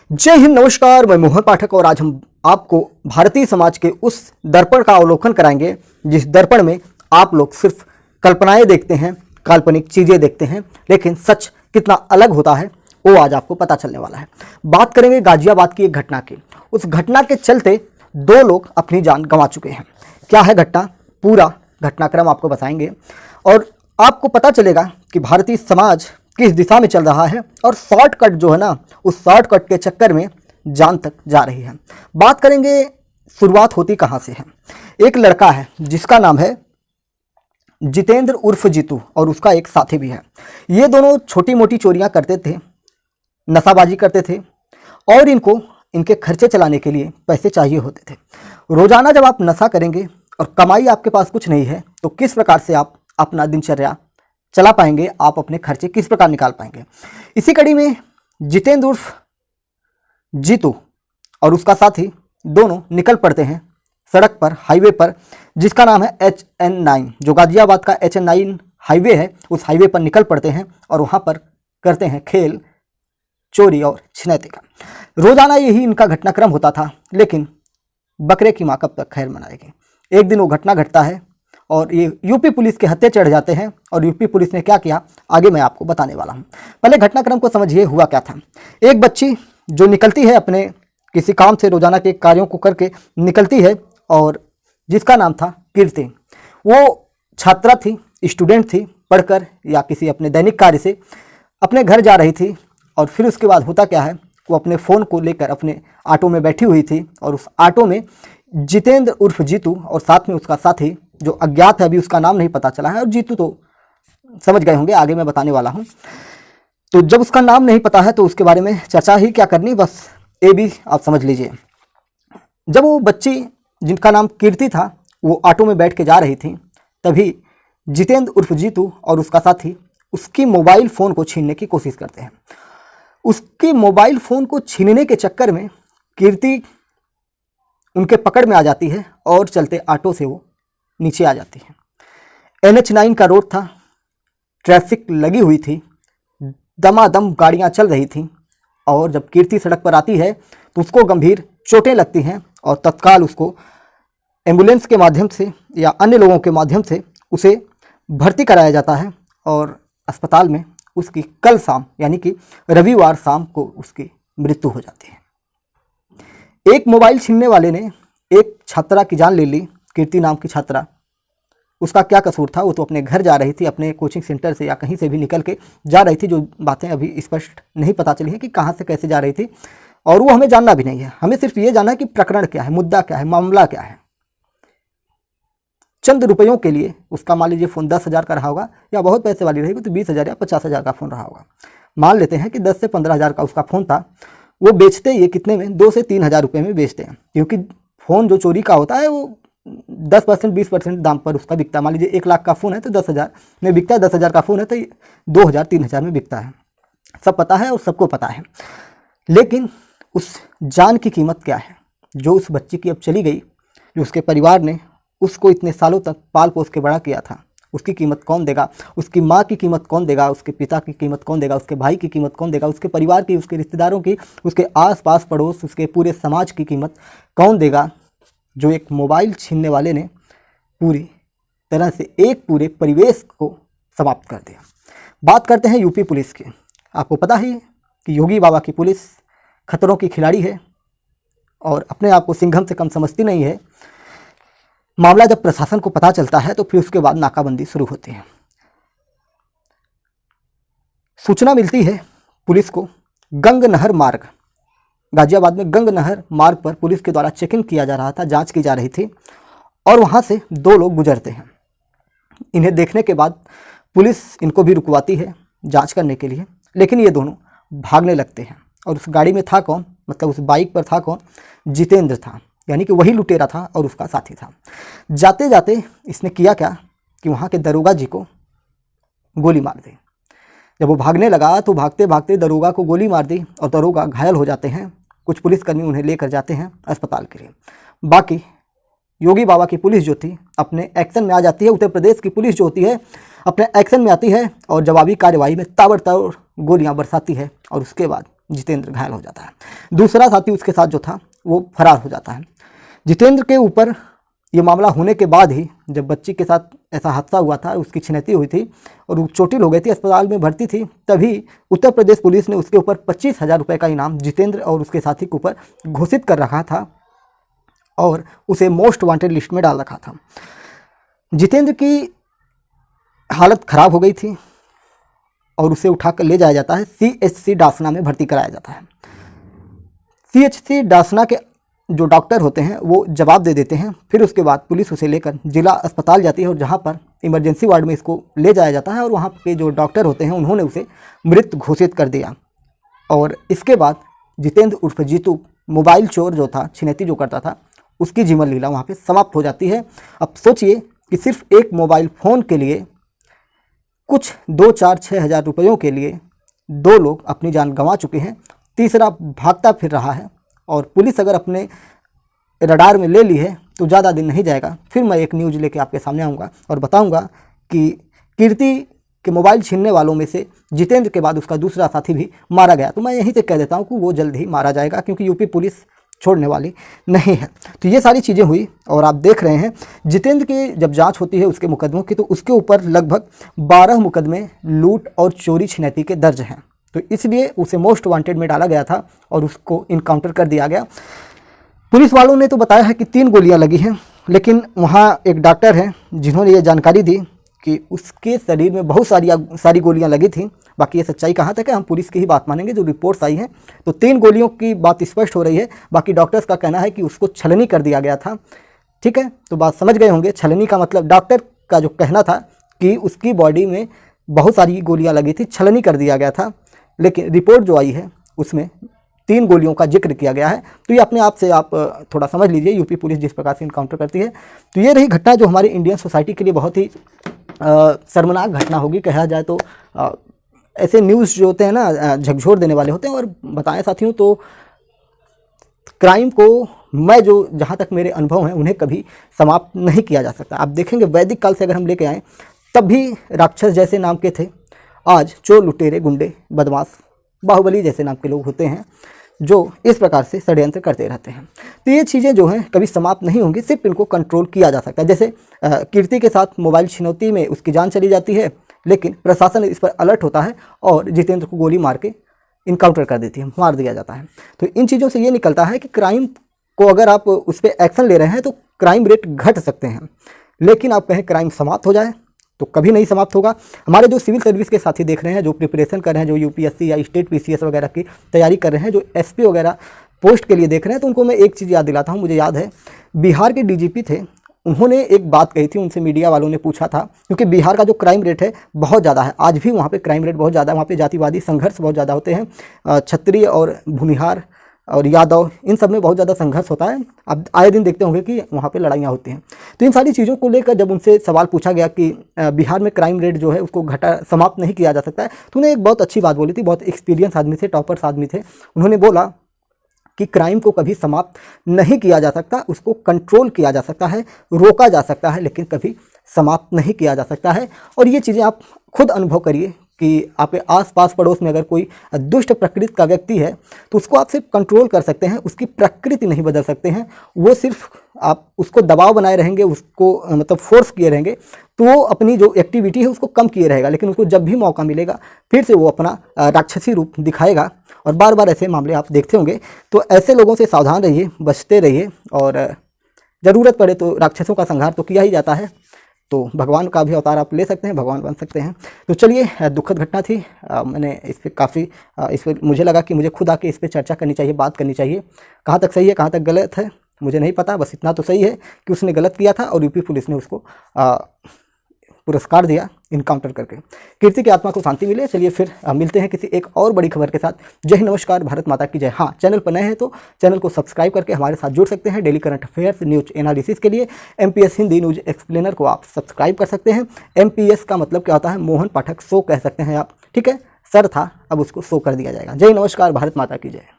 जय हिंद, नमस्कार। मैं मोहन पाठक और आज हम आपको भारतीय समाज के उस दर्पण का अवलोकन कराएंगे जिस दर्पण में आप लोग सिर्फ कल्पनाएं देखते हैं, काल्पनिक चीज़ें देखते हैं, लेकिन सच कितना अलग होता है वो आज आपको पता चलने वाला है। बात करेंगे गाजियाबाद की एक घटना की। उस घटना के चलते दो लोग अपनी जान गंवा चुके हैं। क्या है घटना, पूरा घटनाक्रम आपको बताएंगे और आपको पता चलेगा कि भारतीय समाज किस दिशा में चल रहा है और शॉर्टकट जो है ना, उस शॉर्टकट के चक्कर में जान तक जा रही है। बात करेंगे शुरुआत होती कहाँ से है। एक लड़का है जिसका नाम है जितेंद्र उर्फ जीतू और उसका एक साथी भी है। ये दोनों छोटी मोटी चोरियां करते थे, नशाबाजी करते थे और इनको इनके खर्चे चलाने के लिए पैसे चाहिए होते थे। रोजाना जब आप नशा करेंगे और कमाई आपके पास कुछ नहीं है तो किस प्रकार से आप अपना दिनचर्या चला पाएंगे, आप अपने खर्चे किस प्रकार निकाल पाएंगे। इसी कड़ी में जितेंद्र उर्फ जीतू और उसका साथी दोनों निकल पड़ते हैं सड़क पर, हाईवे पर, जिसका नाम है HN9, जो गाजियाबाद का HN9 हाईवे है। उस हाईवे पर निकल पड़ते हैं और वहाँ पर करते हैं खेल, चोरी और छिनैती का। रोजाना यही इनका घटनाक्रम होता था, लेकिन बकरे की माँ कब तक खैर मनाएगी। एक दिन वो घटना घटता है और ये यूपी पुलिस के हत्थे चढ़ जाते हैं और यूपी पुलिस ने क्या किया आगे मैं आपको बताने वाला हूँ। पहले घटनाक्रम को समझिए हुआ क्या था। एक बच्ची जो निकलती है अपने किसी काम से, रोजाना के कार्यों को करके निकलती है और जिसका नाम था कीर्ति। वो छात्रा थी, स्टूडेंट थी, पढ़कर या किसी अपने दैनिक कार्य से अपने घर जा रही थी और फिर उसके बाद होता क्या है, वो अपने फ़ोन को लेकर अपने ऑटो में बैठी हुई थी और उस ऑटो में जितेंद्र उर्फ जीतू और साथ में उसका साथी जो अज्ञात है, अभी उसका नाम नहीं पता चला है, और जीतू तो समझ गए होंगे, आगे मैं बताने वाला हूँ। तो जब उसका नाम नहीं पता है तो उसके बारे में चर्चा ही क्या करनी, बस ये भी आप समझ लीजिए। जब वो बच्ची जिनका नाम कीर्ति था वो ऑटो में बैठ के जा रही थी, तभी जितेंद्र उर्फ जीतू और उसका साथी उसकी मोबाइल फ़ोन को छीनने की कोशिश करते हैं। उसके मोबाइल फ़ोन को छीनने के चक्कर में कीर्ति उनके पकड़ में आ जाती है और चलते ऑटो से वो नीचे आ जाती है। NH9 का रोड था, ट्रैफिक लगी हुई थी, दमादम गाड़ियां चल रही थीं और जब कीर्ति सड़क पर आती है तो उसको गंभीर चोटें लगती हैं और तत्काल उसको एम्बुलेंस के माध्यम से या अन्य लोगों के माध्यम से उसे भर्ती कराया जाता है और अस्पताल में उसकी कल शाम यानी कि रविवार शाम को उसकी मृत्यु हो जाती है। एक मोबाइल छीनने वाले ने एक छात्रा की जान ले ली, कीर्ति नाम की छात्रा। उसका क्या कसूर था, वो तो अपने घर जा रही थी, अपने कोचिंग सेंटर से या कहीं से भी निकल के जा रही थी। जो बातें अभी स्पष्ट नहीं पता चली हैं कि कहाँ से कैसे जा रही थी और वो हमें जानना भी नहीं है। हमें सिर्फ ये जानना है कि प्रकरण क्या है, मुद्दा क्या है, मामला क्या है। चंद रुपयों के लिए उसका मान लीजिए फ़ोन 10,000 का रहा होगा या बहुत पैसे वाली रहेगी तो 20,000 या 50,000 का फ़ोन रहा होगा। मान लेते हैं कि 10 से 15,000 का उसका फ़ोन था। वो बेचते ये कितने में, 2 से 3,000 रुपये में बेचते हैं, क्योंकि फ़ोन जो चोरी का होता है वो 10% 20% दाम पर उसका बिकता है। मान लीजिए 1 लाख का फ़ोन है तो 10,000 में बिकता है, 10,000 का फ़ोन है तो 2,000 3,000 में बिकता है। सब पता है और सबको पता है। लेकिन उस जान की कीमत क्या है जो उस बच्ची की अब चली गई, जो उसके परिवार ने उसको इतने सालों तक पाल पोस के बड़ा किया था, उसकी कीमत कौन देगा? उसकी माँ की कीमत कौन देगा? उसके पिता की कीमत कौन देगा? उसके भाई की कीमत कौन देगा? उसके परिवार की, उसके रिश्तेदारों की, उसके आस पास पड़ोस, उसके पूरे समाज की कीमत कौन देगा, जो एक मोबाइल छीनने वाले ने पूरी तरह से एक पूरे परिवेश को समाप्त कर दिया। बात करते हैं यूपी पुलिस की। आपको पता ही कि योगी बाबा की पुलिस खतरों की खिलाड़ी है और अपने आप को सिंघम से कम समझती नहीं है। मामला जब प्रशासन को पता चलता है तो फिर उसके बाद नाकाबंदी शुरू होती है। सूचना मिलती है पुलिस को, गंग नहर मार्ग, गाजियाबाद में गंग नहर मार्ग पर पुलिस के द्वारा चेकिंग किया जा रहा था, जांच की जा रही थी और वहां से 2 लोग गुजरते हैं। इन्हें देखने के बाद पुलिस इनको भी रुकवाती है जांच करने के लिए, लेकिन ये दोनों भागने लगते हैं। और उस गाड़ी में था कौन, मतलब उस बाइक पर था कौन? जितेंद्र था, यानी कि वही लुटेरा था और उसका साथी था। जाते जाते इसने किया क्या कि वहाँ के दरोगा जी को गोली मार दी। जब वो भागने लगा तो भागते भागते दरोगा को गोली मार दी और दरोगा घायल हो जाते हैं। कुछ पुलिसकर्मी उन्हें लेकर जाते हैं अस्पताल के लिए। बाकी योगी बाबा की पुलिस जो थी अपने एक्शन में आ जाती है। उत्तर प्रदेश की पुलिस जो होती है अपने एक्शन में आती है और जवाबी कार्रवाई में ताबड़तोड़ गोलियां बरसाती है और उसके बाद जितेंद्र घायल हो जाता है। दूसरा साथी उसके साथ जो था वो फरार हो जाता है। जितेंद्र के ऊपर ये मामला होने के बाद ही जब बच्ची के साथ ऐसा हादसा हुआ था, उसकी छिनैती हुई थी और वो चोटिल हो गई थी, अस्पताल में भर्ती थी, तभी उत्तर प्रदेश पुलिस ने उसके ऊपर 25,000 रुपये का इनाम जितेंद्र और उसके साथी के ऊपर घोषित कर रखा था और उसे मोस्ट वांटेड लिस्ट में डाल रखा था। जितेंद्र की हालत ख़राब हो गई थी और उसे उठाकर ले जाया जाता है, CHC डासना में भर्ती कराया जाता है। CHC डासना के जो डॉक्टर होते हैं वो जवाब दे देते हैं। फिर उसके बाद पुलिस उसे लेकर जिला अस्पताल जाती है और जहाँ पर इमरजेंसी वार्ड में इसको ले जाया जाता है और वहाँ के जो डॉक्टर होते हैं उन्होंने उसे मृत घोषित कर दिया। और इसके बाद जितेंद्र उर्फ जीतू, मोबाइल चोर जो था, छिनैती जो करता था, उसकी जीवन लीला वहाँ पे समाप्त हो जाती है। अब सोचिए कि सिर्फ एक मोबाइल फ़ोन के लिए कुछ 2, 4, 6 हज़ार रुपयों के लिए 2 लोग अपनी जान गंवा चुके हैं, तीसरा भागता फिर रहा है। और पुलिस अगर अपने रडार में ले ली है तो ज़्यादा दिन नहीं जाएगा, फिर मैं एक न्यूज़ लेके आपके सामने आऊँगा और बताऊँगा कि कीर्ति के मोबाइल छीनने वालों में से जितेंद्र के बाद उसका दूसरा साथी भी मारा गया। तो मैं यहीं से कह देता हूँ कि वो जल्द ही मारा जाएगा, क्योंकि यूपी पुलिस छोड़ने वाली नहीं है। तो ये सारी चीज़ें हुई और आप देख रहे हैं जितेंद्र की जब जांच होती है उसके मुकदमों की, तो उसके ऊपर लगभग 12 मुकदमे लूट और चोरी छिनैती के दर्ज हैं। तो इसलिए उसे मोस्ट वांटेड में डाला गया था और उसको इनकाउंटर कर दिया गया। पुलिस वालों ने तो बताया है कि 3 गोलियां लगी हैं, लेकिन वहाँ एक डॉक्टर हैं जिन्होंने ये जानकारी दी कि उसके शरीर में बहुत सारी गोलियां लगी थी। बाकी ये सच्चाई कहाँ तक है, हम पुलिस की ही बात मानेंगे, जो रिपोर्ट्स आई हैं। तो 3 गोलियों की बात स्पष्ट हो रही है। बाकी डॉक्टर्स का कहना है कि उसको छलनी कर दिया गया था। ठीक है, तो बात समझ गए होंगे। छलनी का मतलब डॉक्टर का जो कहना था कि उसकी बॉडी में बहुत सारी गोलियाँ लगी थी, छलनी कर दिया गया था। लेकिन रिपोर्ट जो आई है उसमें 3 गोलियों का जिक्र किया गया है। तो ये अपने आप से आप थोड़ा समझ लीजिए यूपी पुलिस जिस प्रकार से इनकाउंटर करती है। तो ये रही घटना जो हमारी इंडियन सोसाइटी के लिए बहुत ही शर्मनाक घटना होगी, कहा जाए तो। ऐसे न्यूज़ जो होते हैं ना, झकझोर देने वाले होते हैं। और बताएं साथियों, तो क्राइम को मैं जो जहाँ तक मेरे अनुभव हैं उन्हें कभी समाप्त नहीं किया जा सकता। आप देखेंगे वैदिक काल से अगर हम लेके आएँ तब भी राक्षस जैसे नाम के थे, आज चोर लुटेरे गुंडे बदमाश बाहुबली जैसे नाम के लोग होते हैं जो इस प्रकार से षड्यंत्र करते रहते हैं। तो ये चीज़ें जो हैं कभी समाप्त नहीं होंगी, सिर्फ इनको कंट्रोल किया जा सकता है। जैसे कीर्ति के साथ मोबाइल छिनौती में उसकी जान चली जाती है, लेकिन प्रशासन इस पर अलर्ट होता है और जितेंद्र को गोली मार के इनकाउंटर कर देती है, मार दिया जाता है। तो इन चीज़ों से ये निकलता है कि क्राइम को अगर आप उस पर एक्शन ले रहे हैं तो क्राइम रेट घट सकते हैं, लेकिन आप कहें क्राइम समाप्त हो जाए तो कभी नहीं समाप्त होगा। हमारे जो सिविल सर्विस के साथी देख रहे हैं, जो प्रिपरेशन कर रहे हैं, जो यूपीएससी या स्टेट पीसीएस वगैरह की तैयारी कर रहे हैं, जो एसपी वगैरह पोस्ट के लिए देख रहे हैं, तो उनको मैं एक चीज़ याद दिलाता हूँ। मुझे याद है बिहार के डीजीपी थे, उन्होंने एक बात कही थी, उनसे मीडिया वालों ने पूछा था, क्योंकि बिहार का जो क्राइम रेट है बहुत ज़्यादा है, आज भी वहाँ पे क्राइम रेट बहुत ज़्यादा है, वहाँ पे जातिवादी संघर्ष बहुत ज़्यादा होते हैं, क्षत्रिय और भूमिहार और यादव, इन सब में बहुत ज़्यादा संघर्ष होता है। आप आए दिन देखते होंगे कि वहाँ पे लड़ाइयाँ होती हैं। तो इन सारी चीज़ों को लेकर जब उनसे सवाल पूछा गया कि बिहार में क्राइम रेट जो है उसको समाप्त नहीं किया जा सकता है, तो उन्होंने एक बहुत अच्छी बात बोली थी। बहुत एक्सपीरियंस आदमी थे, टॉपर्स आदमी थे। उन्होंने बोला कि क्राइम को कभी समाप्त नहीं किया जा सकता, उसको कंट्रोल किया जा सकता है, रोका जा सकता है, लेकिन कभी समाप्त नहीं किया जा सकता है। और ये चीज़ें आप खुद अनुभव करिए कि आपके आस-पास पड़ोस में अगर कोई दुष्ट प्रकृति का व्यक्ति है तो उसको आप सिर्फ कंट्रोल कर सकते हैं, उसकी प्रकृति नहीं बदल सकते हैं। वो सिर्फ आप उसको दबाव बनाए रहेंगे, उसको मतलब फोर्स किए रहेंगे, तो वो अपनी जो एक्टिविटी है उसको कम किए रहेगा, लेकिन उसको जब भी मौका मिलेगा फिर से वो अपना राक्षसी रूप दिखाएगा। और बार बार ऐसे मामले आप देखते होंगे। तो ऐसे लोगों से सावधान रहिए, बचते रहिए, और ज़रूरत पड़े तो राक्षसों का संहार तो किया ही जाता है। तो भगवान का भी अवतार आप ले सकते हैं, भगवान बन सकते हैं। तो चलिए, दुखद घटना थी। मैंने इस पर काफ़ी इस पर मुझे लगा कि मुझे खुद आके इस पर चर्चा करनी चाहिए, बात करनी चाहिए। कहाँ तक सही है, कहाँ तक गलत है मुझे नहीं पता, बस इतना तो सही है कि उसने गलत किया था और यूपी पुलिस ने उसको पुरस्कार दिया इनकाउंटर करके। कीर्ति की आत्मा को शांति मिले। चलिए फिर मिलते हैं किसी एक और बड़ी खबर के साथ। जय हिंद, नमस्कार, भारत माता की जय। हाँ, चैनल पर नए हैं तो चैनल को सब्सक्राइब करके हमारे साथ जुड़ सकते हैं। Daily current affairs news analysis के लिए एमपीएस हिंदी न्यूज एक्सप्लेनर को आप सब्सक्राइब कर सकते हैं। एमपीएस का मतलब क्या होता है, मोहन पाठक शो कह सकते हैं आप। ठीक है, सर था, अब उसको शो कर दिया जाएगा। जय नमस्कार, भारत माता की जय।